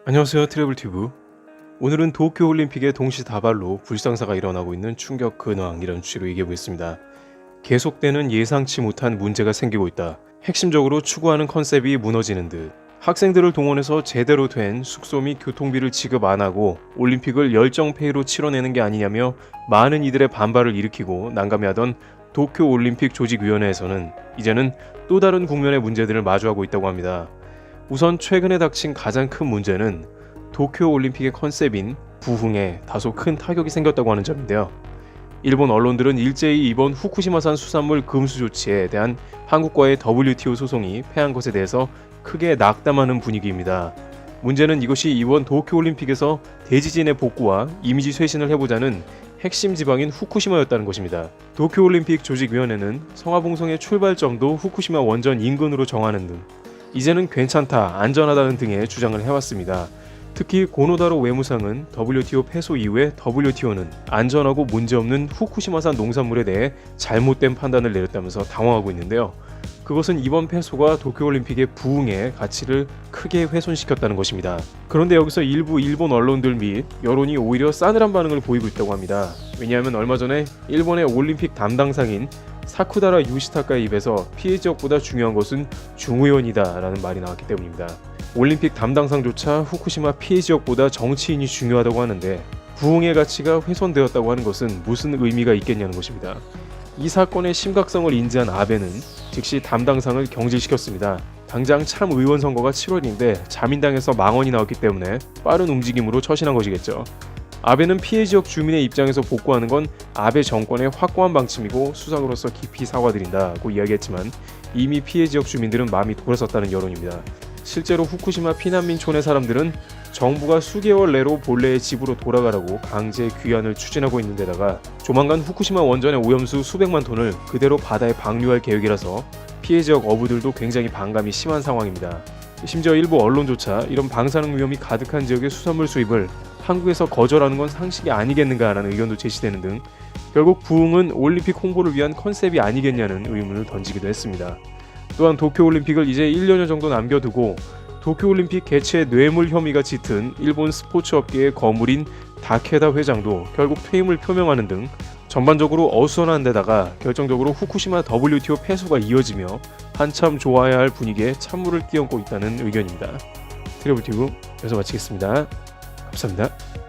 안녕하세요, 트래블튜브. 오늘은 도쿄올림픽의 동시다발로 불상사가 일어나고 있는 충격 근황이라는 주제로 얘기해보겠습니다. 계속되는 예상치 못한 문제가 생기고 있다. 핵심적으로 추구하는 컨셉이 무너지는 듯. 학생들을 동원해서 제대로 된 숙소 및 교통비를 지급 안 하고 올림픽을 열정페이로 치러내는 게 아니냐며 많은 이들의 반발을 일으키고 난감해하던 도쿄올림픽 조직위원회에서는 이제는 또 다른 국면의 문제들을 마주하고 있다고 합니다. 우선 최근에 닥친 가장 큰 문제는 도쿄올림픽의 컨셉인 부흥에 다소 큰 타격이 생겼다고 하는 점인데요. 일본 언론들은 일제히 이번 후쿠시마산 수산물 금수 조치에 대한 한국과의 WTO 소송이 패한 것에 대해서 크게 낙담하는 분위기입니다. 문제는 이것이 이번 도쿄올림픽에서 대지진의 복구와 이미지 쇄신을 해보자는 핵심 지방인 후쿠시마였다는 것입니다. 도쿄올림픽 조직위원회는 성화봉송의 출발점도 후쿠시마 원전 인근으로 정하는 등 이제는 괜찮다, 안전하다는 등의 주장을 해왔습니다. 특히 고노다로 외무상은 WTO 패소 이후에 WTO는 안전하고 문제없는 후쿠시마산 농산물에 대해 잘못된 판단을 내렸다면서 당황하고 있는데요. 그것은 이번 패소가 도쿄올림픽의 부흥의 가치를 크게 훼손시켰다는 것입니다. 그런데 여기서 일부 일본 언론들 및 여론이 오히려 싸늘한 반응을 보이고 있다고 합니다. 왜냐하면 얼마 전에 일본의 올림픽 담당상인 사쿠다라 유시타카의 입에서 피해 지역보다 중요한 것은 중의원이다 라는 말이 나왔기 때문입니다. 올림픽 담당상조차 후쿠시마 피해 지역보다 정치인이 중요하다고 하는데 부흥의 가치가 훼손되었다고 하는 것은 무슨 의미가 있겠냐는 것입니다. 이 사건의 심각성을 인지한 아베는 즉시 담당상을 경질시켰습니다. 당장 참의원 선거가 7월인데 자민당에서 망언이 나왔기 때문에 빠른 움직임으로 처신한 것이겠죠. 아베는 피해 지역 주민의 입장에서 복구하는 건 아베 정권의 확고한 방침이고 수상으로서 깊이 사과드린다고 이야기했지만 이미 피해 지역 주민들은 마음이 돌아섰다는 여론입니다. 실제로 후쿠시마 피난민촌의 사람들은 정부가 수개월 내로 본래의 집으로 돌아가라고 강제 귀환을 추진하고 있는 데다가 조만간 후쿠시마 원전의 오염수 수백만 톤을 그대로 바다에 방류할 계획이라서 피해 지역 어부들도 굉장히 반감이 심한 상황입니다. 심지어 일부 언론조차 이런 방사능 위험이 가득한 지역의 수산물 수입을 한국에서 거절하는 건 상식이 아니겠는가라는 의견도 제시되는 등 결국 부흥은 올림픽 홍보를 위한 컨셉이 아니겠냐는 의문을 던지기도 했습니다. 또한 도쿄올림픽을 이제 1년여 정도 남겨두고 도쿄올림픽 개최 뇌물 혐의가 짙은 일본 스포츠 업계의 거물인 다케다 회장도 결국 퇴임을 표명하는 등 전반적으로 어수선한 데다가 결정적으로 후쿠시마 WTO 패소가 이어지며 한참 좋아야 할 분위기에 찬물을 끼얹고 있다는 의견입니다. 트래블튜브 여기서 마치겠습니다. 감사합니다.